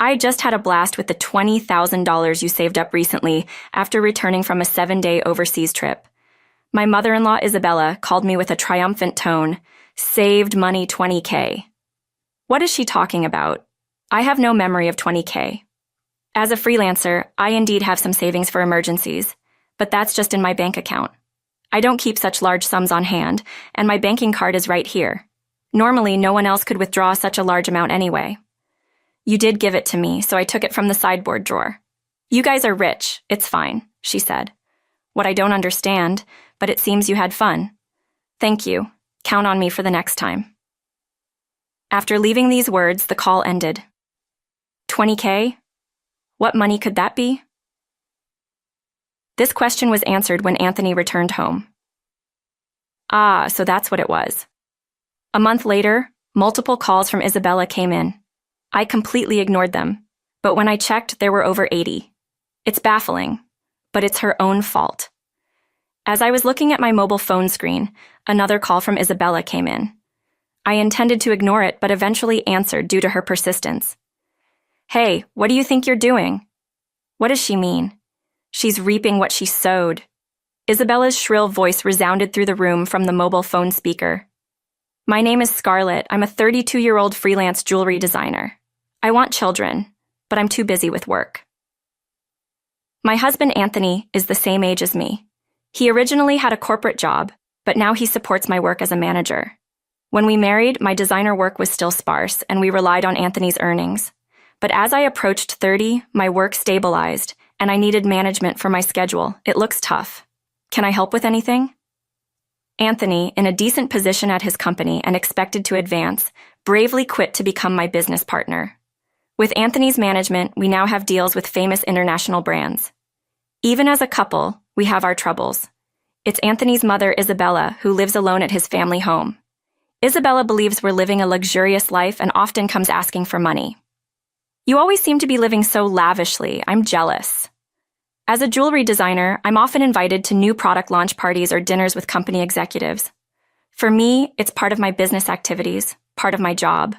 I just had a blast with the $20,000 you saved up recently after returning from a 7-day overseas trip. My mother-in-law, Isabella, called me with a triumphant tone. Saved money $20K. What is she talking about? I have no memory of $20K. As a freelancer, I indeed have some savings for emergencies, but that's just in my bank account. I don't keep such large sums on hand, and my banking card is right here. Normally, no one else could withdraw such a large amount anyway. You did give it to me, so I took it from the sideboard drawer. You guys are rich, it's fine, she said. What I don't understand, but it seems you had fun. Thank you. Count on me for the next time. After leaving these words, the call ended. $20K? What money could that be? This question was answered when Anthony returned home. Ah, so that's what it was. A month later, multiple calls from Isabella came in. I completely ignored them, but when I checked, there were over 80. It's baffling, but it's her own fault. As I was looking at my mobile phone screen, another call from Isabella came in. I intended to ignore it, but eventually answered due to her persistence. Hey, what do you think you're doing? What does she mean? She's reaping what she sowed. Isabella's shrill voice resounded through the room from the mobile phone speaker. My name is Scarlett. I'm a 32-year-old freelance jewelry designer. I want children, but I'm too busy with work. My husband, Anthony, is the same age as me. He originally had a corporate job, but now he supports my work as a manager. When we married, my designer work was still sparse, and we relied on Anthony's earnings. But as I approached 30, my work stabilized, and I needed management for my schedule. It looks tough. Can I help with anything? Anthony, in a decent position at his company and expected to advance, bravely quit to become my business partner. With Anthony's management, we now have deals with famous international brands. Even as a couple, we have our troubles. It's Anthony's mother, Isabella, who lives alone at his family home. Isabella believes we're living a luxurious life and often comes asking for money. You always seem to be living so lavishly. I'm jealous. As a jewelry designer, I'm often invited to new product launch parties or dinners with company executives. For me, it's part of my business activities, part of my job.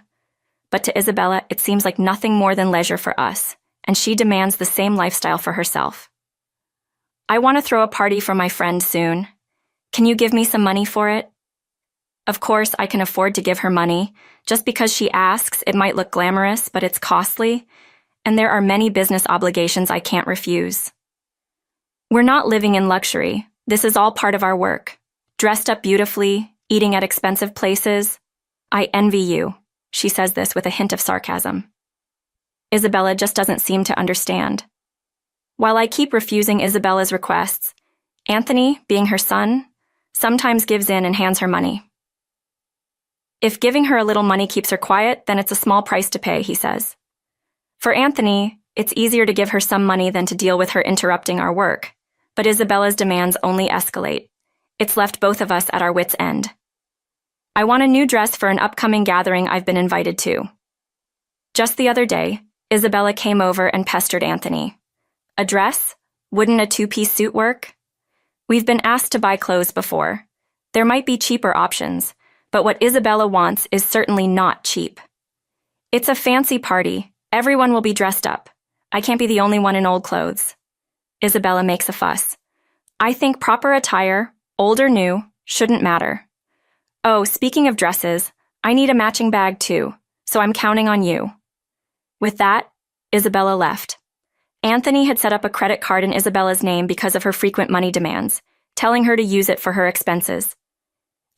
But to Isabella, it seems like nothing more than leisure for us, and she demands the same lifestyle for herself. I want to throw a party for my friend soon. Can you give me some money for it? Of course, I can afford to give her money. Just because she asks, it might look glamorous, but it's costly, and there are many business obligations I can't refuse. We're not living in luxury. This is all part of our work. Dressed up beautifully, eating at expensive places. I envy you. She says this with a hint of sarcasm. Isabella just doesn't seem to understand. While I keep refusing Isabella's requests, Anthony, being her son, sometimes gives in and hands her money. If giving her a little money keeps her quiet, then it's a small price to pay, he says. For Anthony, it's easier to give her some money than to deal with her interrupting our work, but Isabella's demands only escalate. It's left both of us at our wits' end. I want a new dress for an upcoming gathering I've been invited to. Just the other day, Isabella came over and pestered Anthony. A dress? Wouldn't a 2-piece suit work? We've been asked to buy clothes before. There might be cheaper options, but what Isabella wants is certainly not cheap. It's a fancy party. Everyone will be dressed up. I can't be the only one in old clothes. Isabella makes a fuss. I think proper attire, old or new, shouldn't matter. Oh, speaking of dresses, I need a matching bag too, so I'm counting on you. With that, Isabella left. Anthony had set up a credit card in Isabella's name because of her frequent money demands, telling her to use it for her expenses.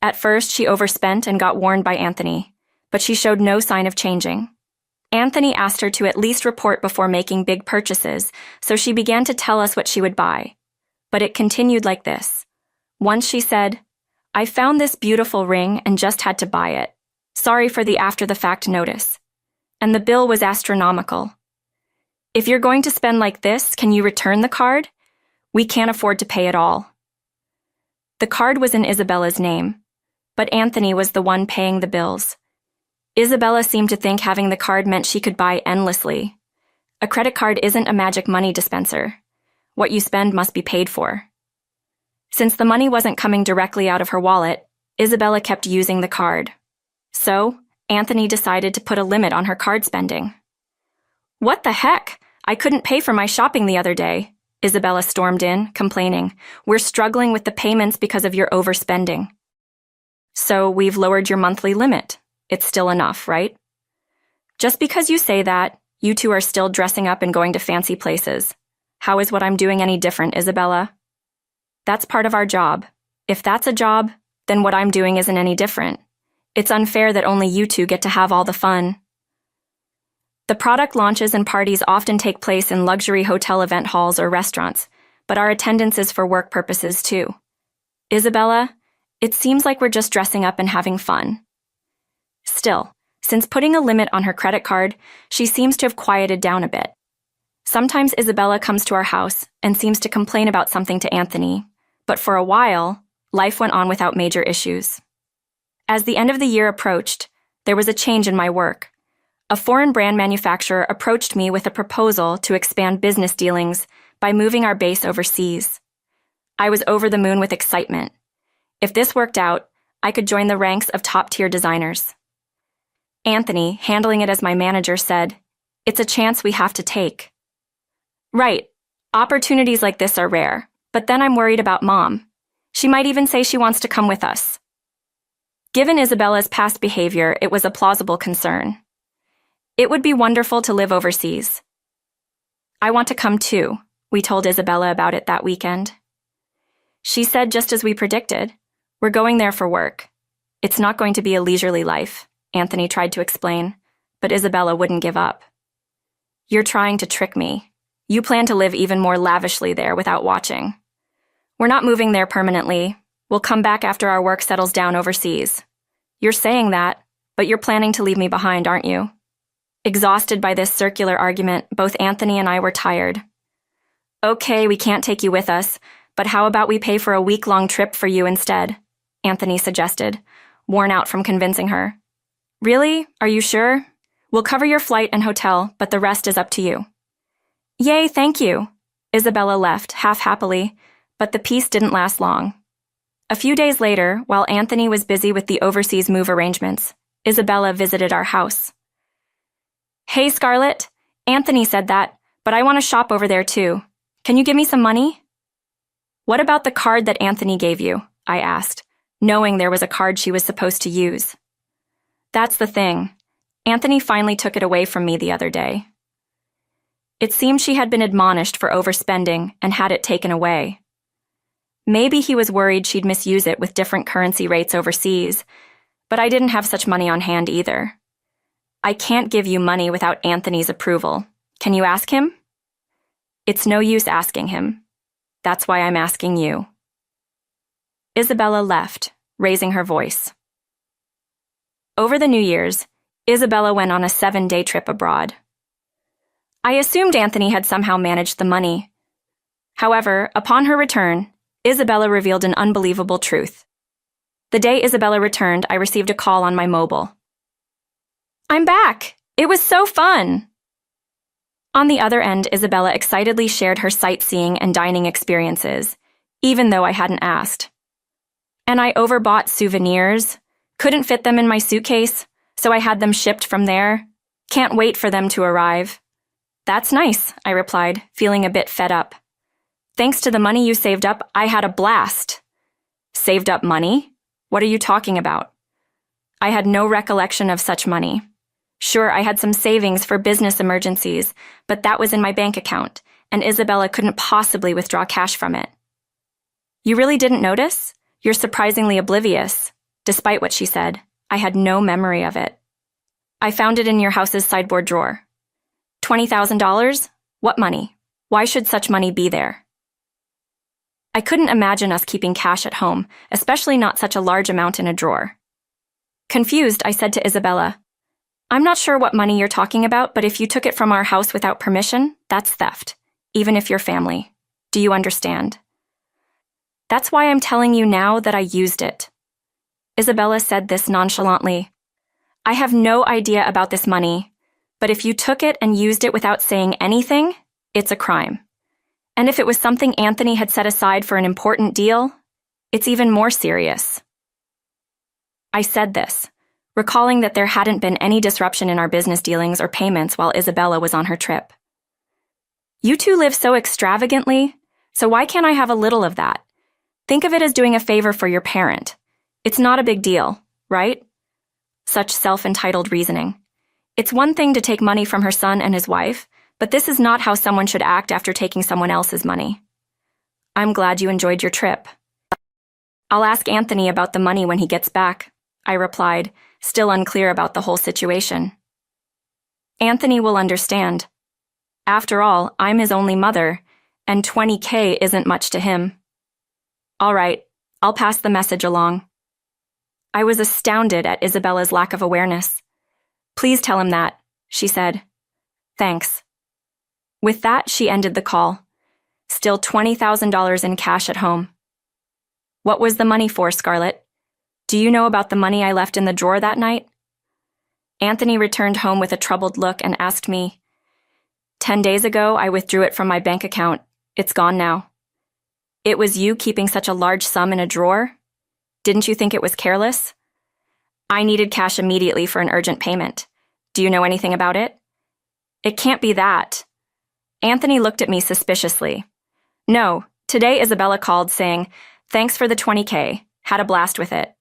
At first, she overspent and got warned by Anthony, but she showed no sign of changing. Anthony asked her to at least report before making big purchases, so she began to tell us what she would buy. But it continued like this. Once she said, I found this beautiful ring and just had to buy it. Sorry for the after-the-fact notice. And the bill was astronomical. If you're going to spend like this, can you return the card? We can't afford to pay it all. The card was in Isabella's name, but Anthony was the one paying the bills. Isabella seemed to think having the card meant she could buy endlessly. A credit card isn't a magic money dispenser. What you spend must be paid for. Since the money wasn't coming directly out of her wallet, Isabella kept using the card. So, Anthony decided to put a limit on her card spending. What the heck? I couldn't pay for my shopping the other day. Isabella stormed in, complaining. We're struggling with the payments because of your overspending. So we've lowered your monthly limit. It's still enough, right? Just because you say that, you two are still dressing up and going to fancy places. How is what I'm doing any different, Isabella? That's part of our job. If that's a job, then what I'm doing isn't any different. It's unfair that only you two get to have all the fun. The product launches and parties often take place in luxury hotel event halls or restaurants, but our attendance is for work purposes too. Isabella, it seems like we're just dressing up and having fun. Still, since putting a limit on her credit card, she seems to have quieted down a bit. Sometimes Isabella comes to our house and seems to complain about something to Anthony, but for a while, life went on without major issues. As the end of the year approached, there was a change in my work. A foreign brand manufacturer approached me with a proposal to expand business dealings by moving our base overseas. I was over the moon with excitement. If this worked out, I could join the ranks of top-tier designers. Anthony, handling it as my manager, said, "It's a chance we have to take." Right, opportunities like this are rare, but then I'm worried about Mom. She might even say she wants to come with us. Given Isabella's past behavior, it was a plausible concern. It would be wonderful to live overseas. I want to come too, we told Isabella about it that weekend. She said just as we predicted, we're going there for work. It's not going to be a leisurely life, Anthony tried to explain, but Isabella wouldn't give up. You're trying to trick me. You plan to live even more lavishly there without watching. We're not moving there permanently. We'll come back after our work settles down overseas. You're saying that, but you're planning to leave me behind, aren't you? Exhausted by this circular argument, both Anthony and I were tired. Okay, we can't take you with us, but how about we pay for a week-long trip for you instead? Anthony suggested, worn out from convincing her. Really? Are you sure? We'll cover your flight and hotel, but the rest is up to you. Yay, thank you. Isabella left, half happily, but the peace didn't last long. A few days later, while Anthony was busy with the overseas move arrangements, Isabella visited our house. Hey, Scarlett. Anthony said that, but I want to shop over there too. Can you give me some money? What about the card that Anthony gave you? I asked, knowing there was a card she was supposed to use. That's the thing. Anthony finally took it away from me the other day. It seemed she had been admonished for overspending and had it taken away. Maybe he was worried she'd misuse it with different currency rates overseas, but I didn't have such money on hand either. I can't give you money without Anthony's approval. Can you ask him? It's no use asking him. That's why I'm asking you. Isabella left, raising her voice. Over the New Year's, Isabella went on a 7-day trip abroad. I assumed Anthony had somehow managed the money. However, upon her return, Isabella revealed an unbelievable truth. The day Isabella returned, I received a call on my mobile. I'm back! It was so fun! On the other end, Isabella excitedly shared her sightseeing and dining experiences, even though I hadn't asked. And I overbought souvenirs, couldn't fit them in my suitcase, so I had them shipped from there. Can't wait for them to arrive. That's nice, I replied, feeling a bit fed up. Thanks to the money you saved up, I had a blast. Saved up money? What are you talking about? I had no recollection of such money. Sure, I had some savings for business emergencies, but that was in my bank account, and Isabella couldn't possibly withdraw cash from it. You really didn't notice? You're surprisingly oblivious. Despite what she said, I had no memory of it. I found it in your house's sideboard drawer. $20,000? What money? Why should such money be there? I couldn't imagine us keeping cash at home, especially not such a large amount in a drawer. Confused, I said to Isabella, I'm not sure what money you're talking about, but if you took it from our house without permission, that's theft, even if you're family. Do you understand? That's why I'm telling you now that I used it. Isabella said this nonchalantly. I have no idea about this money, but if you took it and used it without saying anything, it's a crime. And if it was something Anthony had set aside for an important deal, it's even more serious. I said this, recalling that there hadn't been any disruption in our business dealings or payments while Isabella was on her trip. You two live so extravagantly, so why can't I have a little of that? Think of it as doing a favor for your parent. It's not a big deal, right? Such self-entitled reasoning. It's one thing to take money from her son and his wife, but this is not how someone should act after taking someone else's money. I'm glad you enjoyed your trip. I'll ask Anthony about the money when he gets back, I replied, still unclear about the whole situation. Anthony will understand. After all, I'm his only mother, and $20,000 isn't much to him. All right, I'll pass the message along. I was astounded at Isabella's lack of awareness. Please tell him that, she said. Thanks. With that, she ended the call. Still $20,000 in cash at home. What was the money for, Scarlett? Do you know about the money I left in the drawer that night? Anthony returned home with a troubled look and asked me, 10 days ago, I withdrew it from my bank account. It's gone now. It was you keeping such a large sum in a drawer? Didn't you think it was careless? I needed cash immediately for an urgent payment. Do you know anything about it? It can't be that. Anthony looked at me suspiciously. No, today Isabella called saying, thanks for the $20,000, had a blast with it.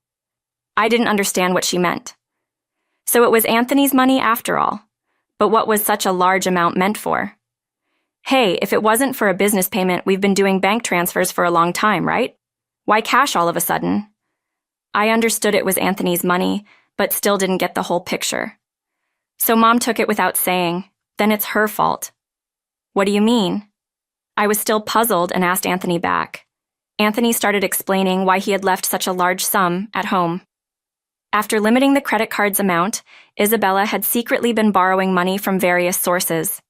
I didn't understand what she meant. So it was Anthony's money after all. But what was such a large amount meant for? Hey, if it wasn't for a business payment, we've been doing bank transfers for a long time, right? Why cash all of a sudden? I understood it was Anthony's money, but still didn't get the whole picture. So Mom took it without saying, then it's her fault. What do you mean? I was still puzzled and asked Anthony back. Anthony started explaining why he had left such a large sum at home. After limiting the credit card's amount, Isabella had secretly been borrowing money from various sources.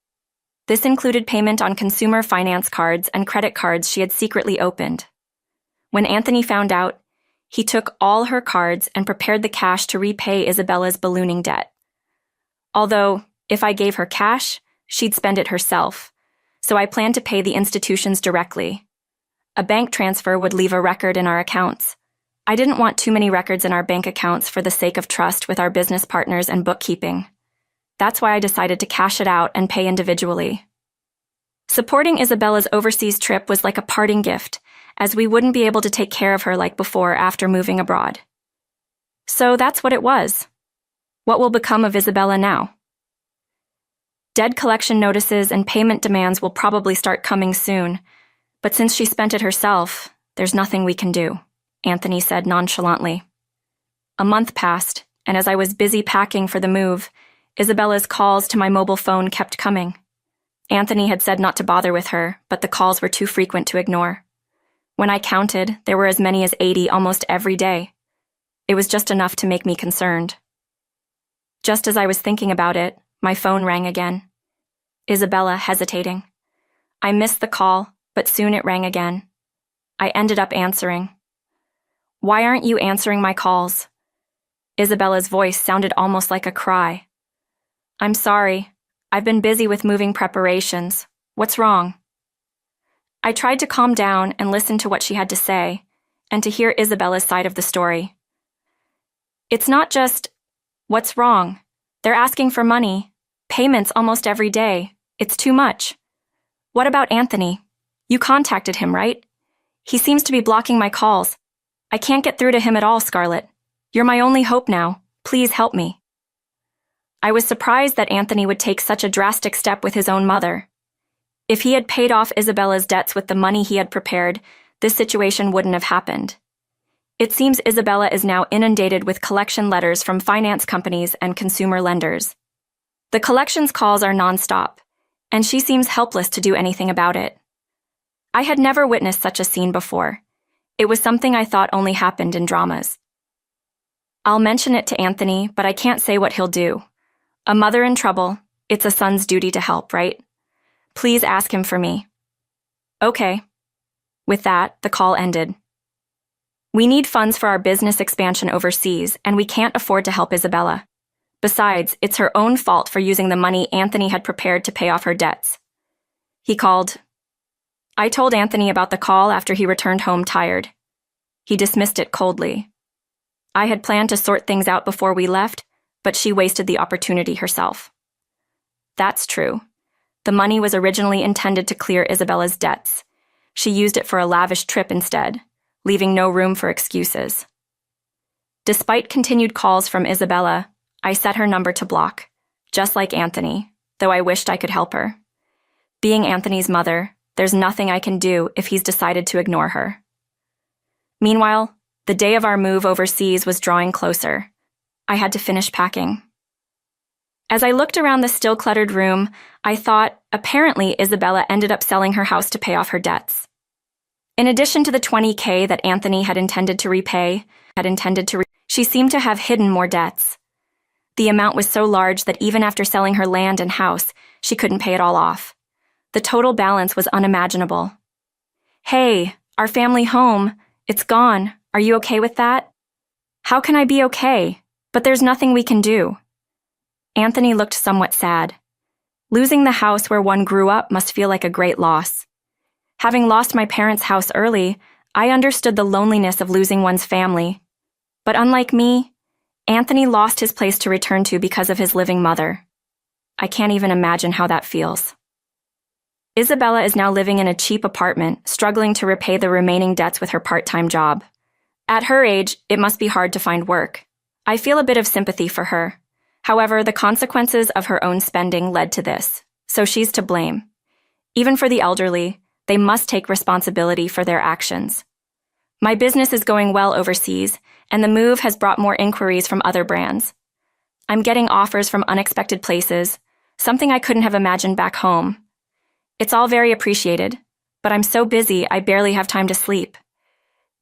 This included payment on consumer finance cards and credit cards she had secretly opened. When Anthony found out, he took all her cards and prepared the cash to repay Isabella's ballooning debt. Although, if I gave her cash, she'd spend it herself, so I planned to pay the institutions directly. A bank transfer would leave a record in our accounts. I didn't want too many records in our bank accounts for the sake of trust with our business partners and bookkeeping. That's why I decided to cash it out and pay individually. Supporting Isabella's overseas trip was like a parting gift, as we wouldn't be able to take care of her like before after moving abroad. So that's what it was. What will become of Isabella now? Debt collection notices and payment demands will probably start coming soon, but since she spent it herself, there's nothing we can do, Anthony said nonchalantly. A month passed, and as I was busy packing for the move, Isabella's calls to my mobile phone kept coming. Anthony had said not to bother with her, but the calls were too frequent to ignore. When I counted, there were as many as 80 almost every day. It was just enough to make me concerned. Just as I was thinking about it, my phone rang again. Isabella hesitating. I missed the call, but soon it rang again. I ended up answering. Why aren't you answering my calls? Isabella's voice sounded almost like a cry. I'm sorry. I've been busy with moving preparations. What's wrong? I tried to calm down and listen to what she had to say, and to hear Isabella's side of the story. It's not just, what's wrong? They're asking for money. Payments almost every day. It's too much. What about Anthony? You contacted him, right? He seems to be blocking my calls. I can't get through to him at all, Scarlett. You're my only hope now. Please help me. I was surprised that Anthony would take such a drastic step with his own mother. If he had paid off Isabella's debts with the money he had prepared, this situation wouldn't have happened. It seems Isabella is now inundated with collection letters from finance companies and consumer lenders. The collections calls are nonstop, and she seems helpless to do anything about it. I had never witnessed such a scene before. It was something I thought only happened in dramas. I'll mention it to Anthony, but I can't say what he'll do. A mother in trouble, it's a son's duty to help, right? Please ask him for me. Okay. With that, the call ended. We need funds for our business expansion overseas, and we can't afford to help Isabella. Besides, it's her own fault for using the money Anthony had prepared to pay off her debts. He called. I told Anthony about the call after he returned home tired. He dismissed it coldly. I had planned to sort things out before we left, but she wasted the opportunity herself. That's true. The money was originally intended to clear Isabella's debts. She used it for a lavish trip instead, leaving no room for excuses. Despite continued calls from Isabella, I set her number to block, just like Anthony, though I wished I could help her. Being Anthony's mother, there's nothing I can do if he's decided to ignore her. Meanwhile, the day of our move overseas was drawing closer. I had to finish packing. As I looked around the still-cluttered room, I thought, apparently Isabella ended up selling her house to pay off her debts. In addition to the $20,000 that Anthony had intended to repay, she seemed to have hidden more debts. The amount was so large that even after selling her land and house, she couldn't pay it all off. The total balance was unimaginable. "Hey, our family home, it's gone. Are you okay with that?" "How can I be okay? But there's nothing we can do." Anthony looked somewhat sad. Losing the house where one grew up must feel like a great loss. Having lost my parents' house early, I understood the loneliness of losing one's family. But unlike me, Anthony lost his place to return to because of his living mother. I can't even imagine how that feels. Isabella is now living in a cheap apartment, struggling to repay the remaining debts with her part-time job. At her age, it must be hard to find work. I feel a bit of sympathy for her. However, the consequences of her own spending led to this, so she's to blame. Even for the elderly, they must take responsibility for their actions. My business is going well overseas, and the move has brought more inquiries from other brands. I'm getting offers from unexpected places, something I couldn't have imagined back home. It's all very appreciated, but I'm so busy I barely have time to sleep.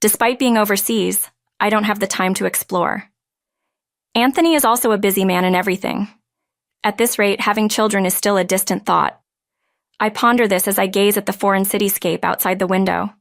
Despite being overseas, I don't have the time to explore. Anthony is also a busy man in everything. At this rate, having children is still a distant thought. I ponder this as I gaze at the foreign cityscape outside the window.